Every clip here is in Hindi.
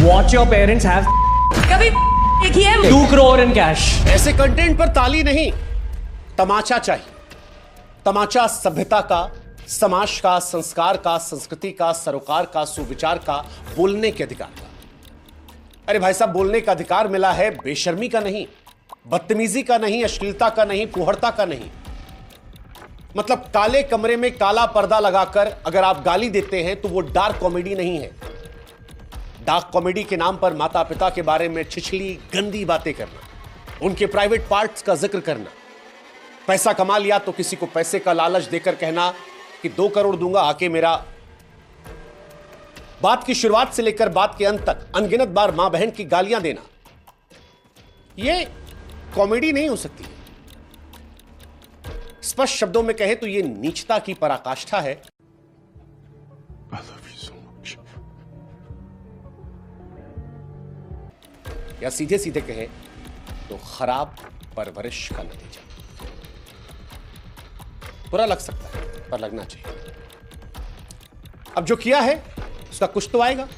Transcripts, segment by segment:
What your parents have कभी देखी है? 2 crore in cash. ऐसे कंटेंट पर ताली नहीं, तमाचा चाहिए। तमाचा सभ्यता का, समाज का, संस्कार का, संस्कृति का, सरोकार का, सुविचार का, बोलने के अधिकार का। अरे भाई साहब, बोलने का अधिकार मिला है बेशर्मी का नहीं, बदतमीजी का नहीं, अश्लीलता का नहीं, फुहड़ता का नहीं। मतलब काले कमरे में काला पर्दा लगाकर अगर आप गाली देते हैं तो वो डार्क कॉमेडी नहीं है। डार्क कॉमेडी के नाम पर माता पिता के बारे में छिछली गंदी बातें करना, उनके प्राइवेट पार्ट्स का जिक्र करना, पैसा कमा लिया तो किसी को पैसे का लालच देकर कहना कि 2 करोड़ दूंगा आके मेरा। बात की शुरुआत से लेकर बात के अंत तक अनगिनत बार मां बहन की गालियां देना, यह कॉमेडी नहीं हो सकती। स्पष्ट शब्दों में कहे तो यह नीचता की पराकाष्ठा है। I love you so much. या सीधे सीधे कहे तो खराब परवरिश का नतीजा। बुरा लग सकता है पर लगना चाहिए। अब जो किया है उसका कुछ तो आएगा,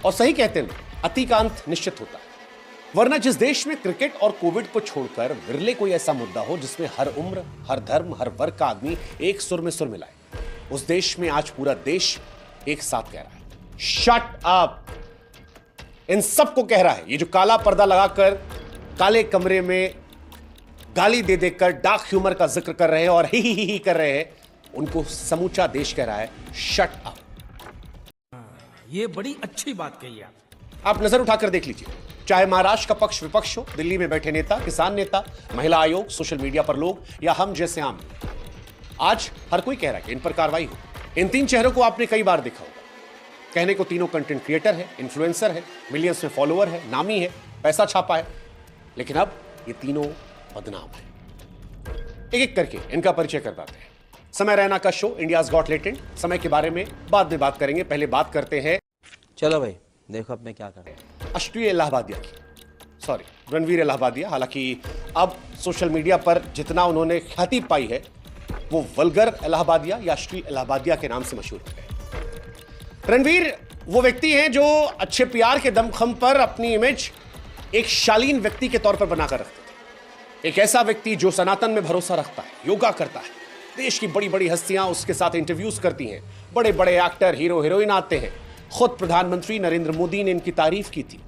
और सही कहते हैं अति का अंत निश्चित होता है। वरना जिस देश में क्रिकेट और कोविड को छोड़कर विरले कोई ऐसा मुद्दा हो जिसमें हर उम्र, हर धर्म, हर वर्ग का आदमी एक सुर में सुर मिलाए, उस देश में आज पूरा देश एक साथ कह रहा है शट अप। इन सबको कह रहा है, ये जो काला पर्दा लगाकर काले कमरे में गाली दे देकर डार्क ह्यूमर का जिक्र कर रहे हैं और ही कर रहे हैं, उनको समूचा देश कह रहा है शट अप। ये बड़ी अच्छी बात कही आप नजर उठाकर देख लीजिए, चाहे महाराष्ट्र का पक्ष विपक्ष हो, दिल्ली में बैठे नेता, किसान नेता, महिला आयोग, सोशल मीडिया पर लोग या हम जैसे आम, आज हर कोई कह रहा है कि इन पर कार्रवाई हो। इन 3 चेहरों को आपने कई बार देखा होगा। कहने को तीनों कंटेंट क्रिएटर है, इन्फ्लुएंसर है, मिलियंस में फॉलोअर है, नामी है, पैसा छापा है, लेकिन अब ये तीनों बदनाम है। एक एक करके इनका परिचय करवाते हैं। समय रैना का शो इंडियाज गॉट टैलेंट, समय के बारे में बाद में बात करेंगे। पहले बात करते हैं, चलो भाई देखो अब मैं क्या कर रहा हूं। अश्लील इलाहाबादिया की, सॉरी रणवीर इलाहाबादिया। हालांकि अब सोशल मीडिया पर जितना उन्होंने ख्याति पाई है वो वल्गर इलाहाबादिया या अश्लील इलाहाबादिया के नाम से मशहूर हो गए। रणवीर वो व्यक्ति हैं जो अच्छे प्यार के दमखम पर अपनी इमेज एक शालीन व्यक्ति के तौर पर बनाकर रखते थे। एक ऐसा व्यक्ति जो सनातन में भरोसा रखता है, योगा करता है, देश की बड़ी बड़ी हस्तियां उसके साथ इंटरव्यूज करती हैं, बड़े बड़े एक्टर, हीरो हीरोइन आते हैं। खुद प्रधानमंत्री नरेंद्र मोदी ने इनकी तारीफ की थी,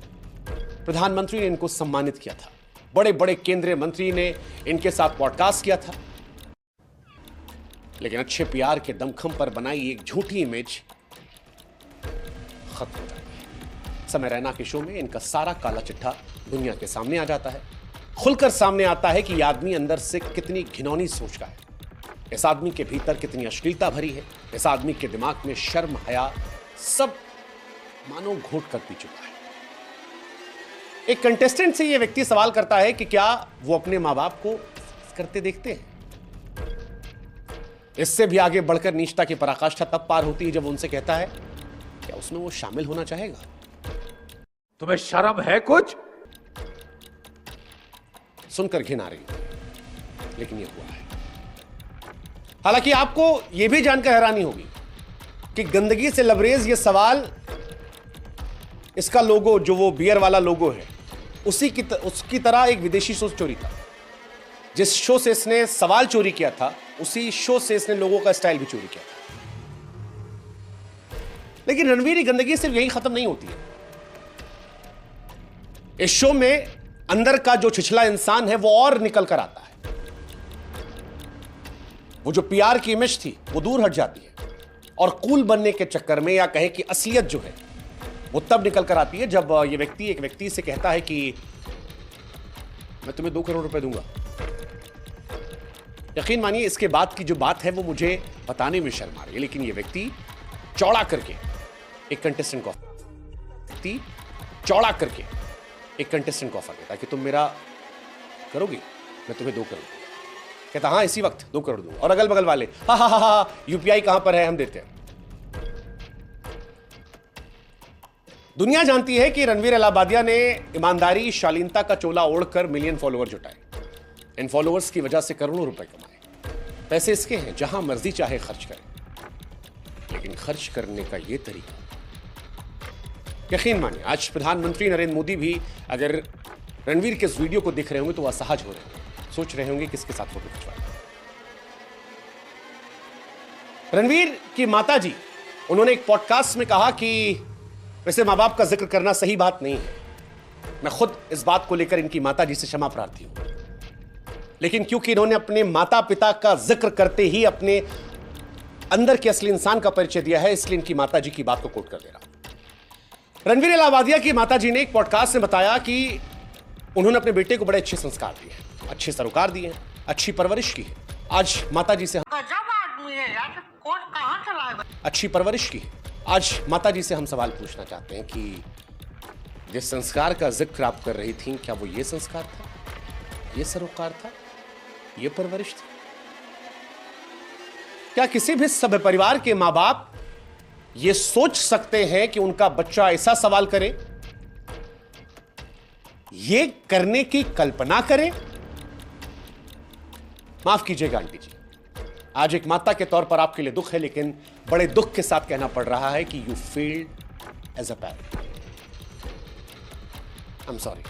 प्रधानमंत्री ने इनको सम्मानित किया था, बड़े बड़े केंद्रीय मंत्री ने इनके साथ पॉडकास्ट किया था। लेकिन अच्छे प्यार के दमखम पर बनाई एक झूठी इमेज खत्म हो जाती है। समय रैना के शो में इनका सारा काला चिट्ठा दुनिया के सामने आ जाता है। खुलकर सामने आता है कि यह आदमी अंदर से कितनी घिनौनी सोच का है, इस आदमी के भीतर कितनी अश्लीलता भरी है, इस आदमी के दिमाग में शर्म, हया सब मानो घोट कर पी चुका है। एक कंटेस्टेंट से यह व्यक्ति सवाल करता है कि क्या वो अपने मां बाप को करते देखते हैं। इससे भी आगे बढ़कर नीचता की पराकाष्ठा तब पार होती है जब उनसे कहता है क्या उसमें वो शामिल होना चाहेगा। तुम्हें शर्म है कुछ? सुनकर घिन आ रही है, लेकिन यह हुआ है। हालांकि आपको यह भी जानकर हैरानी होगी कि गंदगी से लबरेज ये सवाल, इसका लोगो जो वो बियर वाला लोगो है उसकी तरह एक विदेशी शो चोरी था। जिस शो से इसने सवाल चोरी किया था उसी शो से इसने लोगों का स्टाइल भी चोरी किया था। लेकिन रणवीर की गंदगी सिर्फ यही खत्म नहीं होती है। इस शो में अंदर का जो छिछला इंसान है वो और निकल कर आता है। वो जो पीआर की इमेज थी वो दूर हट जाती है और कूल बनने के चक्कर में, या कहे कि असलियत जो है वो तब निकल कर आती है जब ये व्यक्ति एक व्यक्ति से कहता है कि मैं तुम्हें 2 करोड़ रुपए दूंगा। यकीन मानिए इसके बाद की जो बात है वो मुझे बताने में शर्म आ रही है, लेकिन ये व्यक्ति चौड़ा करके एक कंटेस्टेंट को ऑफर देता है कि तुम मेरा करोगी, मैं तुम्हें 2 करोड़ दूंगा। कहता हाँ इसी वक्त 2 करोड़ दूंगा। और अगल बगल वाले हा यूपीआई कहां पर है, हम देते हैं। दुनिया जानती है कि रणवीर इलाहाबादिया ने ईमानदारी, शालीनता का चोला ओढ़कर मिलियन फॉलोअर जुटाए। इन फॉलोअर्स की वजह से करोड़ों रुपए कमाए। पैसे इसके हैं, जहां मर्जी चाहे खर्च करें, लेकिन खर्च करने का यह तरीका यकीन मानिए आज प्रधानमंत्री नरेंद्र मोदी भी अगर रणवीर के इस वीडियो को देख रहे होंगे तो वह असहज हो रहे होंगे, सोच रहे होंगे किसके साथ फोटो खिंचवाएं। रणवीर की माताजी, उन्होंने एक पॉडकास्ट में कहा कि वैसे मां बाप का जिक्र करना सही बात नहीं है, मैं खुद इस बात को लेकर इनकी माताजी से क्षमा प्रार्थी हूं, लेकिन क्योंकि इन्होंने अपने माता पिता का जिक्र करते ही अपने अंदर के असली इंसान का परिचय दिया है, इसलिए इनकी माताजी की बात को कोट कर दे रहा हूं। रणवीर इलाहाबादिया की माताजी ने एक पॉडकास्ट में बताया कि उन्होंने अपने बेटे को बड़े अच्छे संस्कार दिए हैं, अच्छे सरोकार दिए हैं, अच्छी परवरिश की है। आज माताजी से अच्छी परवरिश की है। आज माताजी से हम सवाल पूछना चाहते हैं कि जिस संस्कार का जिक्र आप कर रही थी, क्या वो ये संस्कार था, ये सरोकार था, ये परवरिश थी? क्या किसी भी सभ्य परिवार के मां बाप ये सोच सकते हैं कि उनका बच्चा ऐसा सवाल करे, ये करने की कल्पना करे? माफ कीजिएगा आंटी जी, आज एक माता के तौर पर आपके लिए दुख है, लेकिन बड़े दुख के साथ कहना पड़ रहा है कि you failed as a parent. I am sorry.